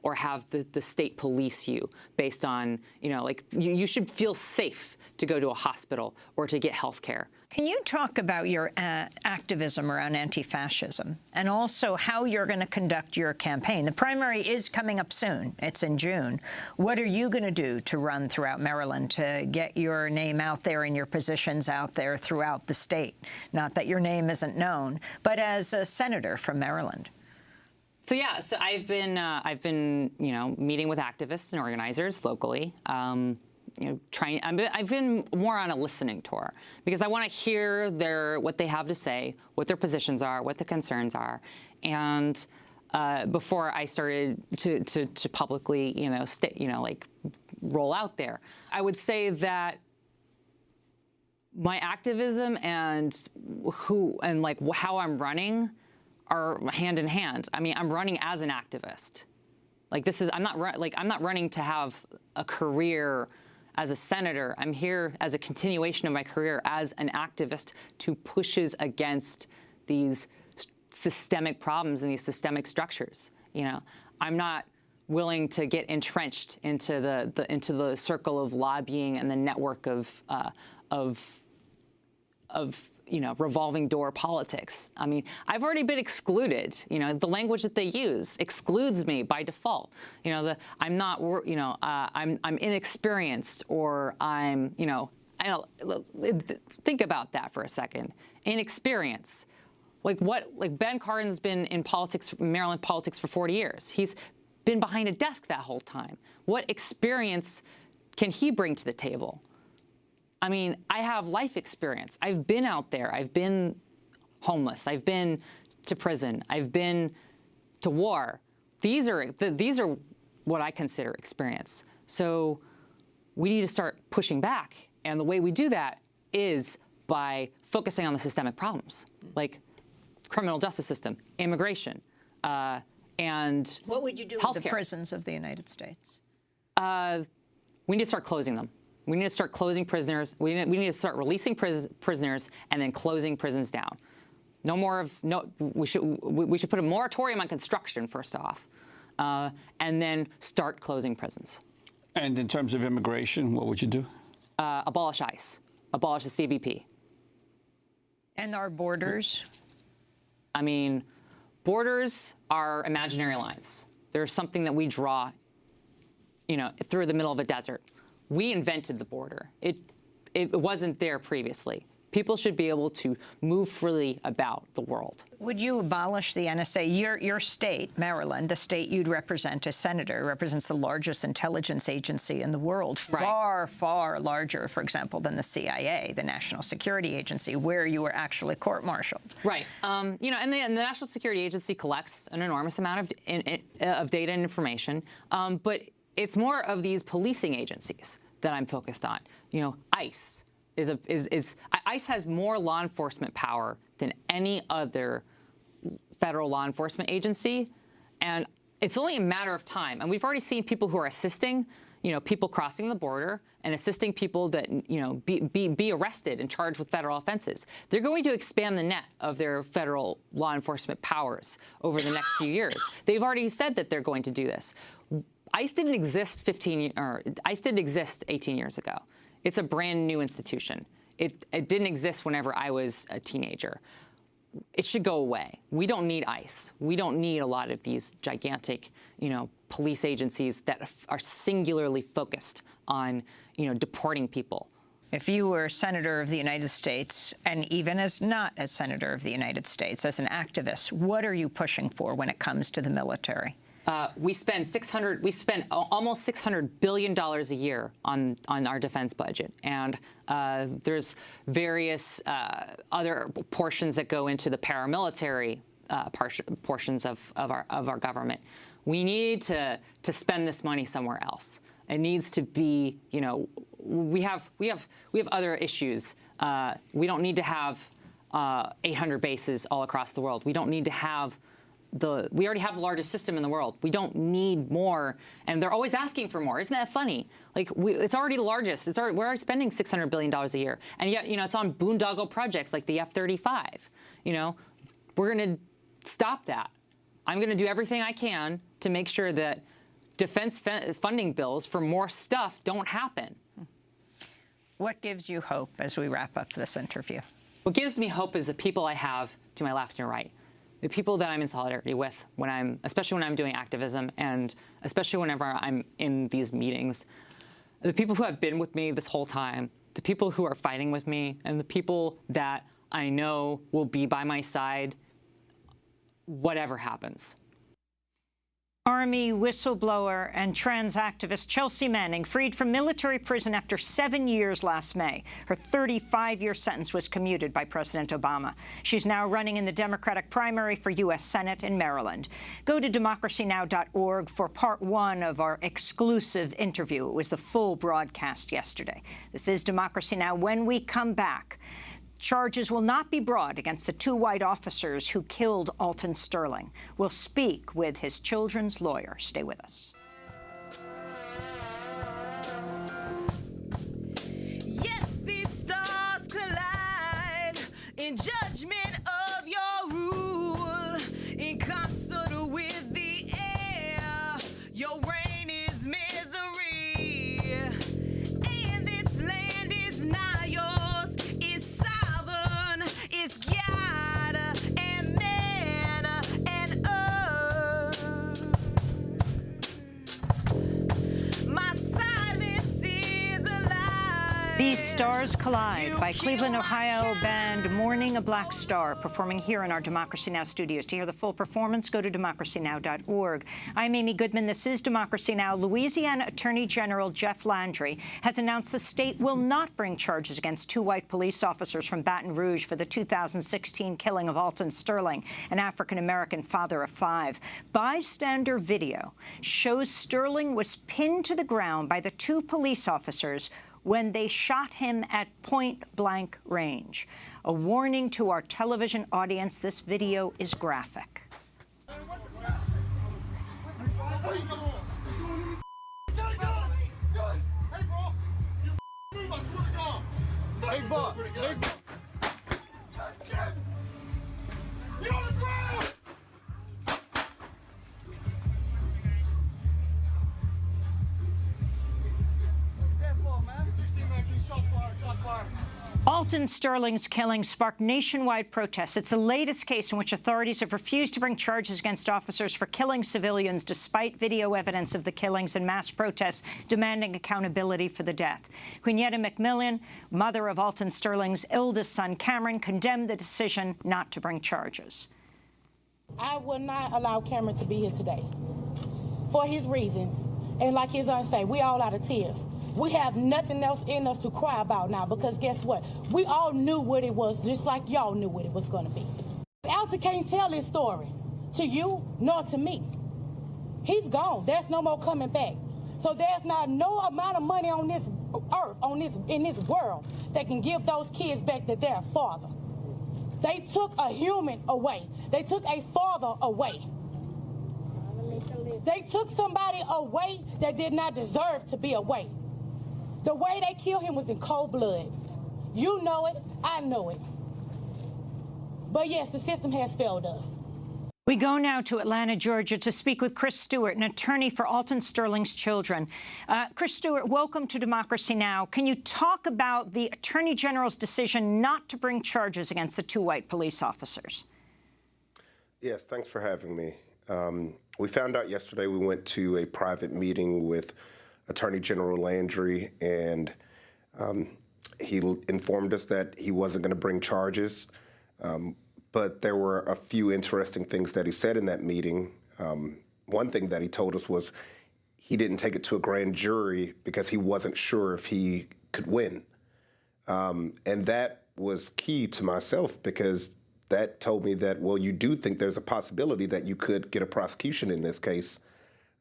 or have the state police you based on, you should feel safe to go to a hospital or to get health care. Can you talk about your activism around anti-fascism, and also how you're going to conduct your campaign? The primary is coming up soon. It's in June. What are you going to do to run throughout Maryland to get your name out there and your positions out there throughout the state? Not that your name isn't known, but as a senator from Maryland. So yeah, so I've been meeting with activists and organizers locally. I've been more on a listening tour because I want to hear what they have to say, what their positions are, what the concerns are, and before I started to publicly, like roll out there. I would say that my activism and how I'm running are hand in hand. I mean, I'm running as an activist. Like I'm not running to have a career as a senator. I'm here as a continuation of my career as an activist to pushes against these systemic problems and these systemic structures. I'm not willing to get entrenched into the circle of lobbying and the network of revolving door politics. I mean, I've already been excluded. The language that they use excludes me by default. I'm not, I'm inexperienced, or I'm, think about that for a second. Inexperience. Like Ben Cardin's been in politics, Maryland politics for 40 years. He's been behind a desk that whole time. What experience can he bring to the table? I mean, I have life experience. I've been out there. I've been homeless. I've been to prison. I've been to war. These are what I consider experience. So we need to start pushing back. And the way we do that is by focusing on the systemic problems, like criminal justice system, immigration, and what would you do with the prisons of the United States? We need to start closing them. We need to start closing prisoners. We need to start releasing prisoners and then closing prisons down. No more of we should put a moratorium on construction first off, and then start closing prisons. And in terms of immigration, what would you do? Abolish ICE. Abolish the CBP. And our borders? I mean, borders are imaginary lines. They're something that we draw, through the middle of a desert. We invented the border. It wasn't there previously. People should be able to move freely about the world. Would you abolish the NSA? Your state, Maryland, the state you'd represent as senator, represents the largest intelligence agency in the world, far, far larger, for example, than the CIA, the National Security Agency, where you were actually court-martialed. Right. And the National Security Agency collects an enormous amount of data and information, but it's more of these policing agencies that I'm focused on. ICE. ICE has more law enforcement power than any other federal law enforcement agency, and it's only a matter of time. And we've already seen people who are assisting, people crossing the border and assisting people that, be arrested and charged with federal offenses. They're going to expand the net of their federal law enforcement powers over the next few years. They've already said that they're going to do this. ICE didn't exist 18 years ago. It's a brand new institution. It didn't exist whenever I was a teenager. It should go away. We don't need ICE. We don't need a lot of these gigantic, police agencies that are singularly focused on, deporting people. If you were senator of the United States, and even as not as senator of the United States, as an activist, what are you pushing for when it comes to the military? We spend almost $600 billion a year on our defense budget, and there's various other portions that go into the paramilitary portions of our government. We need to spend this money somewhere else. It needs to be, we have other issues. We don't need to have 800 bases all across the world. We don't need to have we already have the largest system in the world. We don't need more, and they're always asking for more. Isn't that funny? Like, it's already the largest. We're already spending $600 billion a year, and yet, it's on boondoggle projects like the F-35. We're going to stop that. I'm going to do everything I can to make sure that defense funding bills for more stuff don't happen. What gives you hope as we wrap up this interview? What gives me hope is the people I have to my left and right. The people that I'm in solidarity with, especially when I'm doing activism, and especially whenever I'm in these meetings. The people who have been with me this whole time, the people who are fighting with me, and the people that I know will be by my side, whatever happens. Army whistleblower and trans activist Chelsea Manning freed from military prison after 7 years last May. Her 35-year sentence was commuted by President Obama. She's now running in the Democratic primary for U.S. Senate in Maryland. Go to democracynow.org for part 1 of our exclusive interview. It was the full broadcast yesterday. This is Democracy Now! When we come back, charges will not be brought against the 2 white officers who killed Alton Sterling. We'll speak with his children's lawyer. Stay with us. Yes, these stars collide in judgment of your rule. In concert with the air, your reign is misery. And this land is not yours, it's is God and man and earth. My silence is alive. These Stars Collide by Cleveland, Ohio band Mourning a Black Star, performing here in our Democracy Now! Studios. To hear the full performance, go to democracynow.org. I'm Amy Goodman. This is Democracy Now! Louisiana Attorney General Jeff Landry has announced the state will not bring charges against 2 white police officers from Baton Rouge for the 2016 killing of Alton Sterling, an African-American father of 5. Bystander video shows Sterling was pinned to the ground by the 2 police officers when they shot him at point-blank range. A warning to our television audience, this video is graphic. Alton Sterling's killing sparked nationwide protests. It's the latest case in which authorities have refused to bring charges against officers for killing civilians despite video evidence of the killings and mass protests demanding accountability for the death. Quinetta McMillan, mother of Alton Sterling's eldest son, Cameron, condemned the decision not to bring charges. I will not allow Cameron to be here today for his reasons. And like his aunt say, we all out of tears. We have nothing else in us to cry about now because guess what? We all knew what it was, just like y'all knew what it was going to be. Alton can't tell his story to you nor to me. He's gone. There's no more coming back. So there's not no amount of money on this earth, in this world, that can give those kids back to their father. They took a human away. They took a father away. They took somebody away that did not deserve to be away. The way they killed him was in cold blood. You know it, I know it. But yes, the system has failed us. We go now to Atlanta, Georgia, to speak with Chris Stewart, an attorney for Alton Sterling's children. Chris Stewart, welcome to Democracy Now! Can you talk about the Attorney General's decision not to bring charges against the 2 white police officers? Yes, thanks for having me. We found out yesterday. We went to a private meeting with Attorney General Landry, and he informed us that he wasn't going to bring charges. But there were a few interesting things that he said in that meeting. One thing that he told us was he didn't take it to a grand jury because he wasn't sure if he could win. And that was key to myself because that told me that, well, you do think there's a possibility that you could get a prosecution in this case.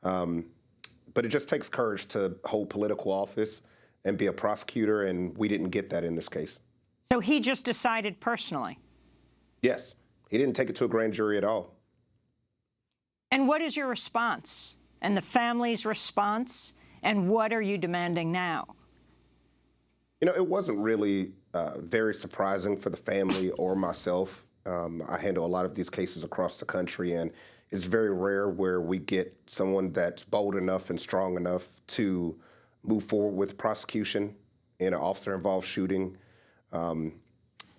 But it just takes courage to hold political office and be a prosecutor, and we didn't get that in this case. So he just decided personally? Yes. He didn't take it to a grand jury at all. And what is your response and the family's response, and what are you demanding now? You know, it wasn't really very surprising for the family or myself. I handle a lot of these cases across the country, and it's very rare where we get someone that's bold enough and strong enough to move forward with prosecution in an officer-involved shooting. And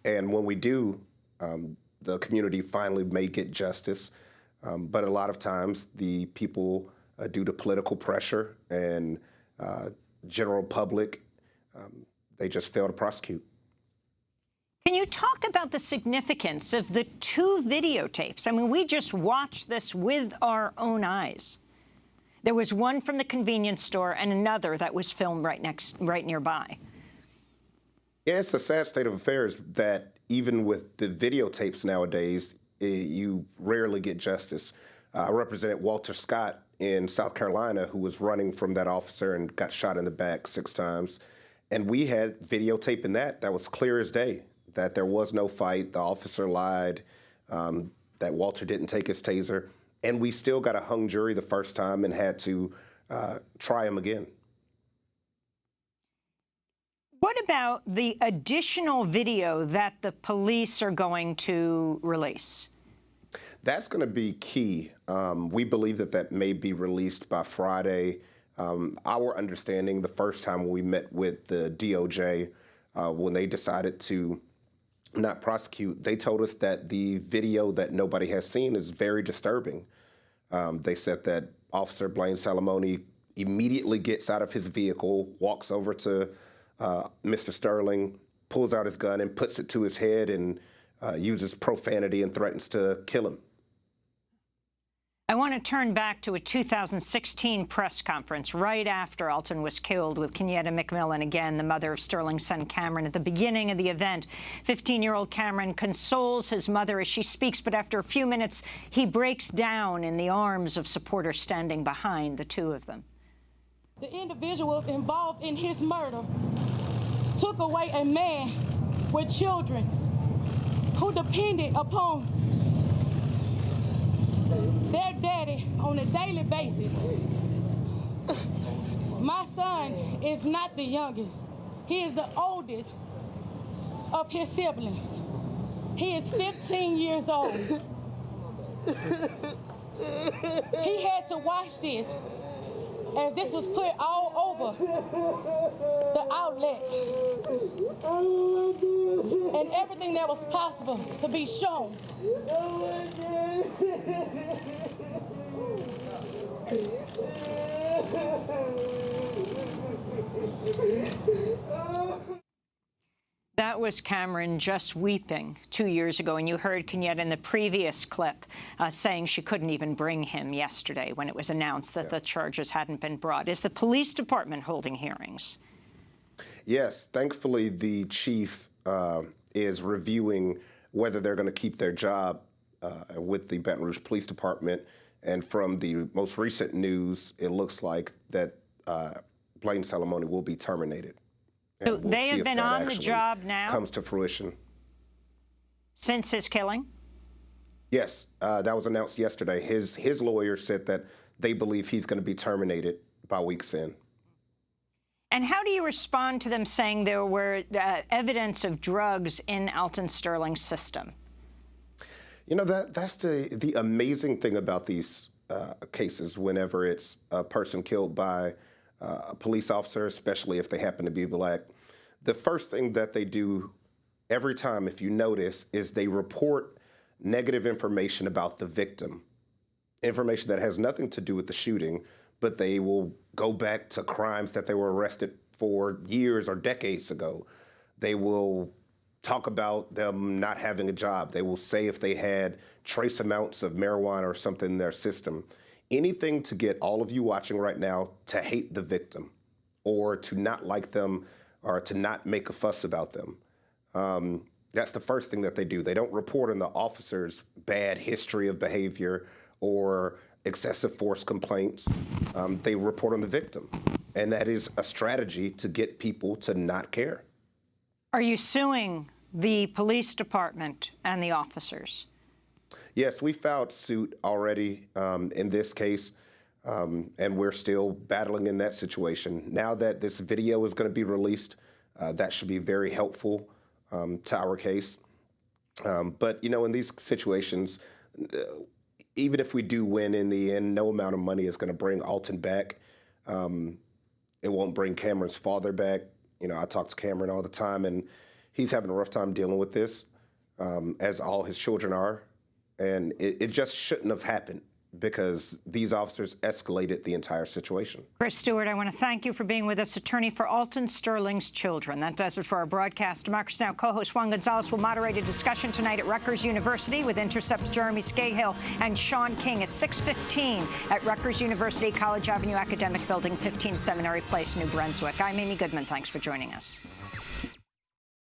when we do, the community finally may get justice. But a lot of times, the people, due to political pressure and general public, they just fail to prosecute. Can you talk about the significance of the 2 videotapes? I mean, we just watched this with our own eyes. There was one from the convenience store and another that was filmed right nearby. Yeah, it's a sad state of affairs that even with the videotapes nowadays, you rarely get justice. I represented Walter Scott in South Carolina, who was running from that officer and got shot in the back 6 times. And we had videotape in that was clear as day, that there was no fight, the officer lied, that Walter didn't take his taser. And we still got a hung jury the first time and had to try him again. What about the additional video that the police are going to release? That's going to be key. We believe that may be released by Friday. Our understanding, the first time we met with the DOJ, when they decided to not prosecute, they told us that the video that nobody has seen is very disturbing. They said that Officer Blaine Salamone immediately gets out of his vehicle, walks over to Mr. Sterling, pulls out his gun and puts it to his head and uses profanity and threatens to kill him. I want to turn back to a 2016 press conference right after Alton was killed with Kenyatta McMillan, again, the mother of Sterling's son Cameron. At the beginning of the event, 15-year-old Cameron consoles his mother as she speaks, but after a few minutes, he breaks down in the arms of supporters standing behind the two of them. The individuals involved in his murder took away a man with children who depended upon their daddy on a daily basis. My son is not the youngest. He is the oldest of his siblings. He is 15 years old. He had to watch this as this was put all over the outlets and everything that was possible to be shown. That was Cameron just weeping 2 years ago, and you heard Kenyatta in the previous clip saying she couldn't even bring him yesterday when it was announced that the charges hadn't been brought. Is the police department holding hearings? Yes, thankfully the chief is reviewing whether they're going to keep their job with the Baton Rouge Police Department. And from the most recent news, it looks like that Blaine Salamone will be terminated. So they have been on the job now? Comes to fruition. Since his killing? Yes, that was announced yesterday. His lawyer said that they believe he's going to be terminated by week's end. And how do you respond to them saying there were evidence of drugs in Alton Sterling's system? You know, that's the amazing thing about these cases whenever it's a person killed by a police officer, especially if they happen to be black. The first thing that they do every time, if you notice, is they report negative information about the victim, information that has nothing to do with the shooting, but they will go back to crimes that they were arrested for years or decades ago. They will talk about them not having a job. They will say if they had trace amounts of marijuana or something in their system. Anything to get all of you watching right now to hate the victim or to not like them or to not make a fuss about them. That's the first thing that they do. They don't report on the officer's bad history of behavior or excessive force complaints. They report on the victim. And that is a strategy to get people to not care. Are you suing the police department and the officers? Yes, we filed suit already in this case, and we're still battling in that situation. Now that this video is going to be released, that should be very helpful to our case. But, you know, in these situations, even if we do win in the end, no amount of money is going to bring Alton back. It won't bring Cameron's father back. You know, I talk to Cameron all the time, and he's having a rough time dealing with this, as all his children are. And it just shouldn't have happened. because these officers escalated the entire situation. Chris Stewart, I want to thank you for being with us, attorney for Alton Sterling's children. That does it for our broadcast. Democracy Now! Co-host Juan Gonzalez will moderate a discussion tonight at Rutgers University with Intercept's Jeremy Scahill and Sean King at 6:15 at Rutgers University College Avenue Academic Building, 15 Seminary Place, New Brunswick. I'm Amy Goodman. Thanks for joining us.